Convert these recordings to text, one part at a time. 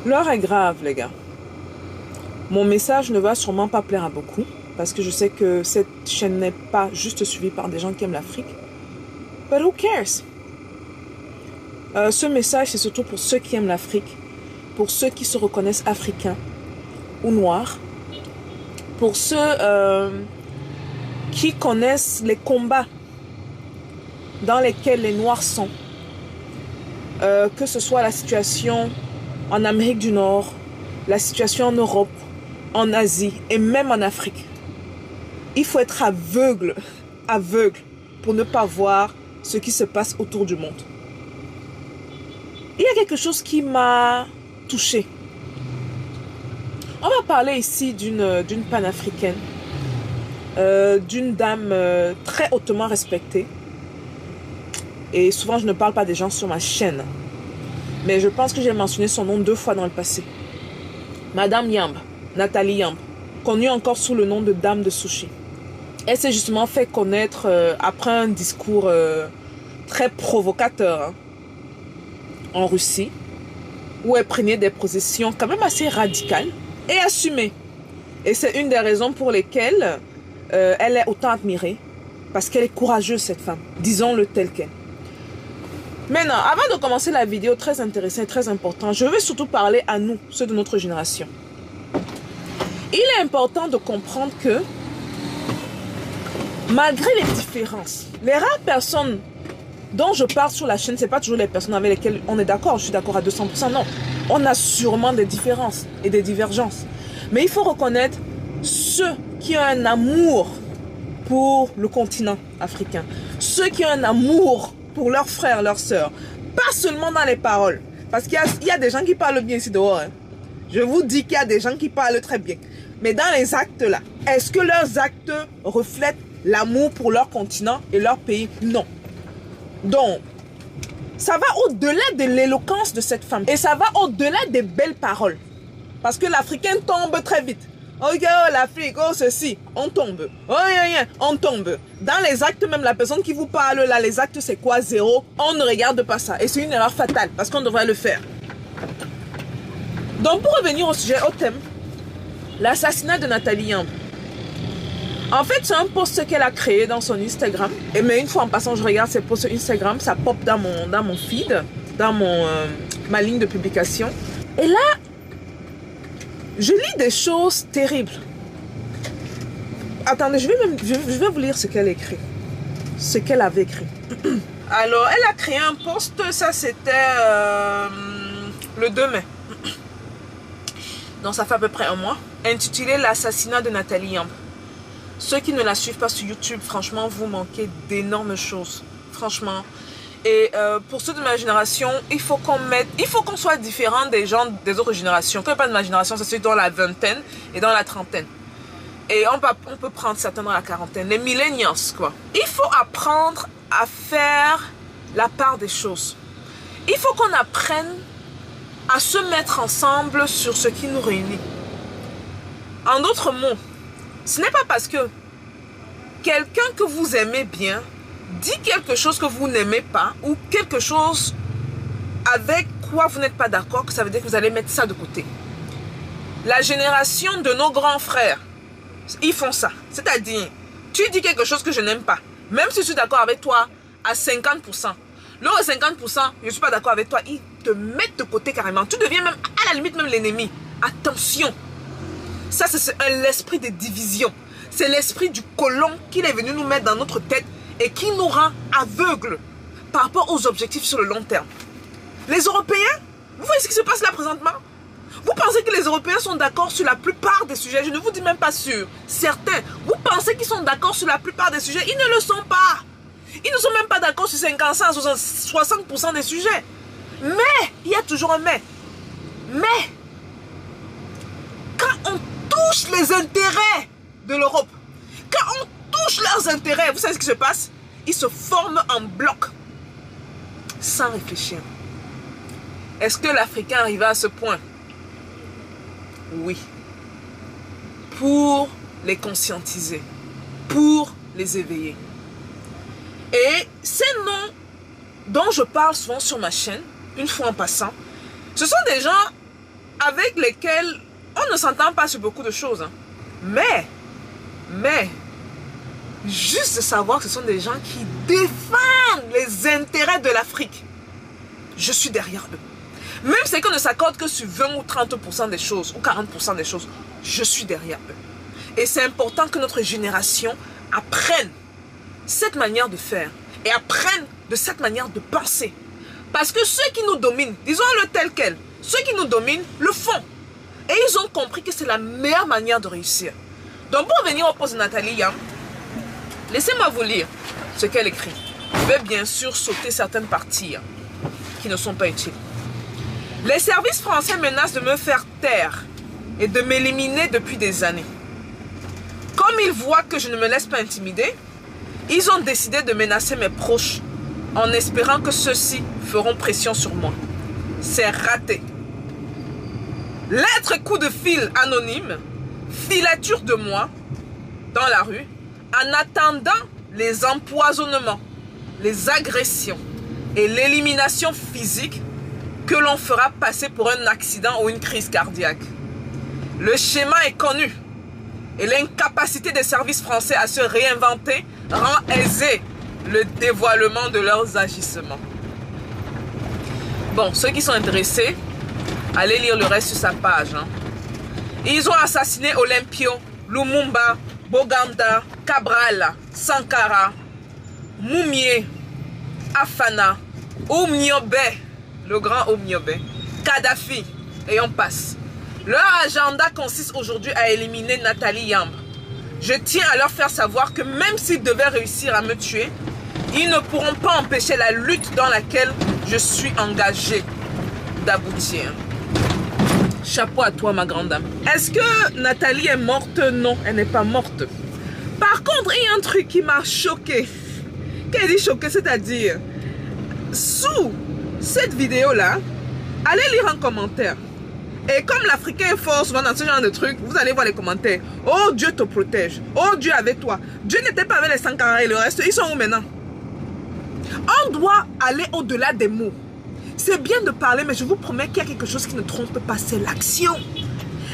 L'heure est grave, les gars. Mon message ne va sûrement pas plaire à beaucoup, parce que je sais que cette chaîne n'est pas juste suivie par des gens qui aiment l'Afrique. But who cares? Ce message, c'est surtout pour ceux qui aiment l'Afrique, pour ceux qui se reconnaissent africains ou noirs, pour ceux qui connaissent les combats dans lesquels les Noirs sont, que ce soit la situation en Amérique du Nord, la situation en Europe, en Asie et même en Afrique. Il faut être aveugle pour ne pas voir ce qui se passe autour du monde. Il y a quelque chose qui m'a touchée. On va parler ici d'une panafricaine, d'une dame très hautement respectée. Et souvent, je ne parle pas des gens sur ma chaîne. Mais je pense que j'ai mentionné son nom 2 fois dans le passé. Madame Yamb, Nathalie Yamb, connue encore sous le nom de Dame de Sushi. Elle s'est justement fait connaître après un discours très provocateur en Russie, où elle prenait des positions quand même assez radicales et assumées. Et c'est une des raisons pour lesquelles elle est autant admirée, parce qu'elle est courageuse, cette femme, disons-le tel qu'elle. Maintenant, avant de commencer la vidéo très intéressante et très importante, je veux surtout parler à nous, ceux de notre génération. Il est important de comprendre que, malgré les différences, les rares personnes dont je parle sur la chaîne, ce n'est pas toujours les personnes avec lesquelles on est d'accord, je suis d'accord à 200%, non. On a sûrement des différences et des divergences. Mais il faut reconnaître ceux qui ont un amour pour le continent africain, ceux qui ont un amour pour leurs frères, leurs sœurs, pas seulement dans les paroles, parce qu'il y a des gens qui parlent bien ici dehors. Je vous dis qu'il y a des gens qui parlent très bien. Mais dans les actes là, est-ce que leurs actes reflètent l'amour pour leur continent et leur pays? Non. Donc, ça va au-delà de l'éloquence de cette femme. Et ça va au-delà des belles paroles. Parce que l'Africain tombe très vite. Oh, l'Afrique, oh ceci, on tombe. Oh, on tombe. Dans les actes, même la personne qui vous parle là, les actes c'est quoi? 0. On ne regarde pas ça. Et c'est une erreur fatale parce qu'on devrait le faire. Donc pour revenir au sujet, au thème, l'assassinat de Nathalie Yamb. En fait, c'est un post qu'elle a créé dans son Instagram. Et mais une fois en passant, je regarde ses posts Instagram, ça pop dans mon feed, dans ma ligne de publication. Et là, je lis des choses terribles. Attendez, je vais vous lire ce qu'elle a écrit. Ce qu'elle avait écrit. Alors, elle a créé un post, ça c'était le 2 mai. Donc ça fait à peu près un mois. Intitulé l'assassinat de Nathalie Yamb. Ceux qui ne la suivent pas sur YouTube, franchement, vous manquez d'énormes choses. Franchement. Et pour ceux de ma génération, il faut qu'on soit différent des gens des autres générations. Quand je parle de ma génération, c'est celui dans la vingtaine et dans la trentaine. Et on peut prendre certains dans la quarantaine. Les millennials, quoi. Il faut apprendre à faire la part des choses. Il faut qu'on apprenne à se mettre ensemble sur ce qui nous réunit. En d'autres mots, ce n'est pas parce que quelqu'un que vous aimez bien dit quelque chose que vous n'aimez pas ou quelque chose avec quoi vous n'êtes pas d'accord que ça veut dire que vous allez mettre ça de côté. La génération de nos grands frères, ils font ça. C'est-à-dire, tu dis quelque chose que je n'aime pas. Même si je suis d'accord avec toi à 50%. L'autre 50%, je ne suis pas d'accord avec toi. Ils te mettent de côté carrément. Tu deviens même, à la limite, même l'ennemi. Attention. Ça, c'est l'esprit de division. C'est l'esprit du colon qu'il est venu nous mettre dans notre tête et qui nous rend aveugles par rapport aux objectifs sur le long terme. Les Européens, vous voyez ce qui se passe là présentement? Vous pensez que les Européens sont d'accord sur la plupart des sujets? Je ne vous dis même pas sur certains. Vous pensez qu'ils sont d'accord sur la plupart des sujets? Ils ne le sont pas. Ils ne sont même pas d'accord sur 55 à 60% des sujets. Mais, il y a toujours un mais. Mais, quand on touche les intérêts de l'Europe, quand on touche leurs intérêts, vous savez ce qui se passe? Ils se forment en bloc, sans réfléchir. Est-ce que l'Africain arrive à ce point? Oui. Pour les conscientiser, pour les éveiller. Et ces noms dont je parle souvent sur ma chaîne, une fois en passant, ce sont des gens avec lesquels on ne s'entend pas sur beaucoup de choses. Hein. Mais, juste de savoir que ce sont des gens qui défendent les intérêts de l'Afrique. Je suis derrière eux. Même si on ne s'accorde que sur 20 ou 30% des choses, ou 40% des choses, je suis derrière eux. Et c'est important que notre génération apprenne cette manière de faire et apprenne de cette manière de penser. Parce que ceux qui nous dominent, disons-le tel quel, ceux qui nous dominent le font. Et ils ont compris que c'est la meilleure manière de réussir. Donc pour revenir au poste de Nathalie Yamb, laissez-moi vous lire ce qu'elle écrit. Je vais bien sûr sauter certaines parties qui ne sont pas utiles. Les services français menacent de me faire taire et de m'éliminer depuis des années. Comme ils voient que je ne me laisse pas intimider, ils ont décidé de menacer mes proches en espérant que ceux-ci feront pression sur moi. C'est raté. Lettres et coups de fil anonymes, filature de moi dans la rue, en attendant les empoisonnements, les agressions et l'élimination physique que l'on fera passer pour un accident ou une crise cardiaque. Le schéma est connu et l'incapacité des services français à se réinventer rend aisé le dévoilement de leurs agissements. Bon, ceux qui sont intéressés, allez lire le reste sur sa page. Hein. Ils ont assassiné Olympio, Lumumba, Boganda, Cabral, Sankara, Moumié, Afana, Oumniobé, le grand Oumniobé, Kadhafi, et on passe. Leur agenda consiste aujourd'hui à éliminer Nathalie Yamb. Je tiens à leur faire savoir que même s'ils devaient réussir à me tuer, ils ne pourront pas empêcher la lutte dans laquelle je suis engagée d'aboutir. Chapeau à toi, ma grande dame. Est-ce que Nathalie est morte? Non, elle n'est pas morte. Par contre, il y a un truc qui m'a choqué. Qu'elle dit choqué, c'est-à-dire, sous cette vidéo-là, allez lire un commentaire. Et comme l'Africain est fort souvent dans ce genre de trucs, vous allez voir les commentaires. Oh, Dieu te protège. Oh, Dieu avec toi. Dieu n'était pas avec les Sankara et le reste. Ils sont où maintenant? On doit aller au-delà des mots. C'est bien de parler, mais je vous promets qu'il y a quelque chose qui ne trompe pas, c'est l'action.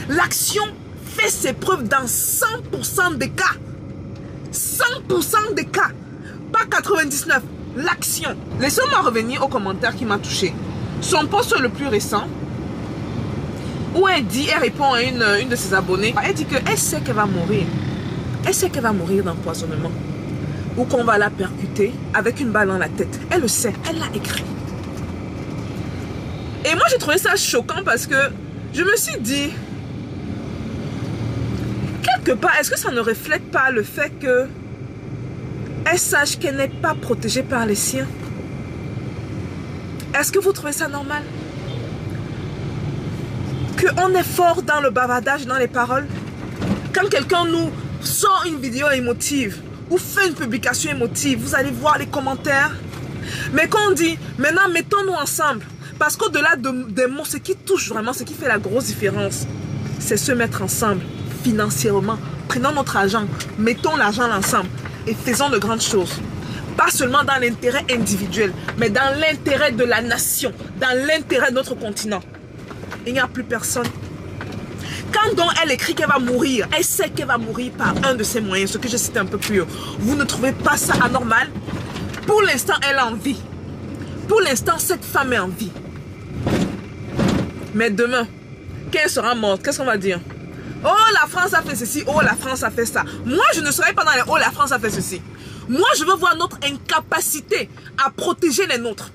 L'action fait ses preuves dans 100% des cas. 100% des cas. Pas 99. L'action. Laissez-moi revenir au commentaire qui m'a touché. Son post le plus récent, où elle répond à une de ses abonnées. Elle dit qu'elle sait qu'elle va mourir. Elle sait qu'elle va mourir d'empoisonnement. Ou qu'on va la percuter avec une balle dans la tête. Elle le sait. Elle l'a écrit. Et moi, j'ai trouvé ça choquant parce que je me suis dit, quelque part, est-ce que ça ne reflète pas le fait que elle sache qu'elle n'est pas protégée par les siens? Est-ce que vous trouvez ça normal? Qu'on est fort dans le bavardage, dans les paroles. Quand quelqu'un nous sort une vidéo émotive ou fait une publication émotive, vous allez voir les commentaires. Mais quand on dit, maintenant mettons-nous ensemble, parce qu'au-delà des mots, ce qui touche vraiment, ce qui fait la grosse différence, c'est se mettre ensemble financièrement. Prenons notre argent, mettons l'argent ensemble et faisons de grandes choses. Pas seulement dans l'intérêt individuel, mais dans l'intérêt de la nation, dans l'intérêt de notre continent. Il n'y a plus personne. Quand donc elle écrit qu'elle va mourir, elle sait qu'elle va mourir par un de ses moyens, ce que je cite un peu plus haut. Vous ne trouvez pas ça anormal? Pour l'instant, elle est en vie. Pour l'instant, cette femme est en vie. Mais demain, quand elle sera morte, qu'est-ce qu'on va dire? Oh, la France a fait ceci, oh, la France a fait ça. Moi, je ne serai pas dans les oh, la France a fait ceci. Moi, je veux voir notre incapacité à protéger les nôtres.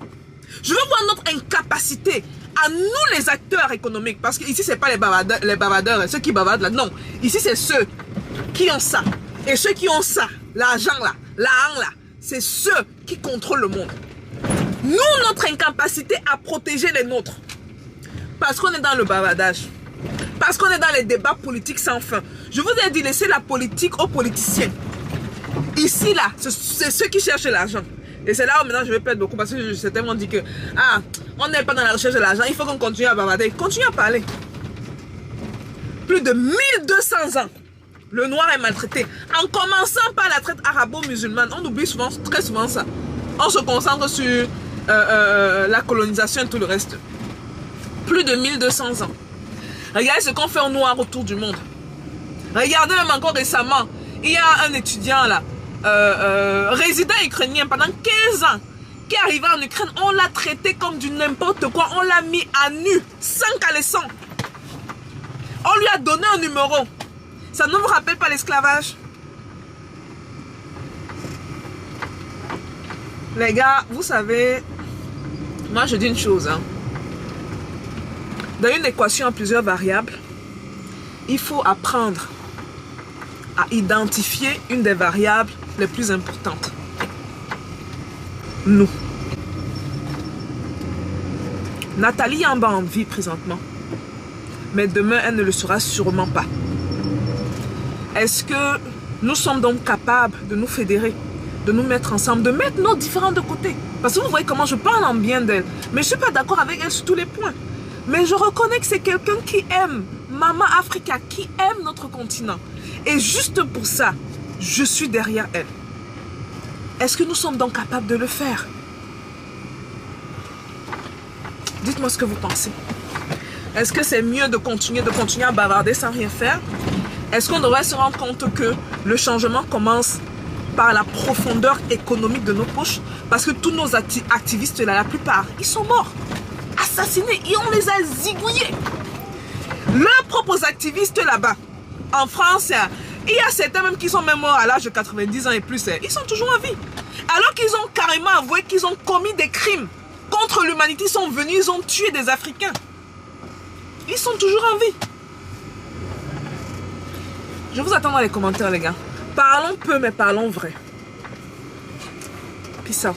Je veux voir notre incapacité à nous, les acteurs économiques. Parce que ici, ce n'est pas les bavardeurs, ceux qui bavardent là. Non, ici, c'est ceux qui ont ça. Et ceux qui ont ça, l'argent là, l'argent là, c'est ceux qui contrôlent le monde. Nous, notre incapacité à protéger les nôtres. Parce qu'on est dans le bavardage. Parce qu'on est dans les débats politiques sans fin. Je vous ai dit, laissez la politique aux politiciens. Ici, là, c'est ceux qui cherchent l'argent. Et c'est là où maintenant je vais perdre beaucoup parce que certains m'ont dit que on n'est pas dans la recherche de l'argent, il faut qu'on continue à bavarder. Continue à parler. Plus de 1200 ans, le noir est maltraité. En commençant par la traite arabo-musulmane, on oublie souvent, très souvent ça. On se concentre sur la colonisation et tout le reste. Plus de 1200 ans. Regardez ce qu'on fait aux Noirs autour du monde. Regardez même encore récemment, il y a un étudiant là, résident ukrainien pendant 15 ans, qui est arrivé en Ukraine, on l'a traité comme du n'importe quoi, on l'a mis à nu, sans caleçon. On lui a donné un numéro. Ça ne vous rappelle pas l'esclavage? Les gars, vous savez, moi je dis une chose. Hein. Dans une équation à plusieurs variables, il faut apprendre à identifier une des variables les plus importantes. Nous. Nathalie est en bas en vie présentement. Mais demain, elle ne le sera sûrement pas. Est-ce que nous sommes donc capables de nous fédérer, de nous mettre ensemble, de mettre nos différends de côté? Parce que vous voyez comment je parle en bien d'elle. Mais je ne suis pas d'accord avec elle sur tous les points. Mais je reconnais que c'est quelqu'un qui aime Maman Africa, qui aime notre continent. Et juste pour ça, je suis derrière elle. Est-ce que nous sommes donc capables de le faire? Dites-moi ce que vous pensez. Est-ce que c'est mieux de continuer à bavarder sans rien faire? Est-ce qu'on devrait se rendre compte que le changement commence par la profondeur économique de nos poches? Parce que tous nos activistes là, la plupart, ils sont morts, assassinés et on les a zigouillés. Leurs propres activistes là-bas, en France, il y a certains même qui sont même morts à l'âge de 90 ans et plus. Ils sont toujours en vie. Alors qu'ils ont carrément avoué qu'ils ont commis des crimes contre l'humanité. Ils sont venus, ils ont tué des Africains. Ils sont toujours en vie. Je vous attends dans les commentaires, les gars. Parlons peu, mais parlons vrai. Peace out.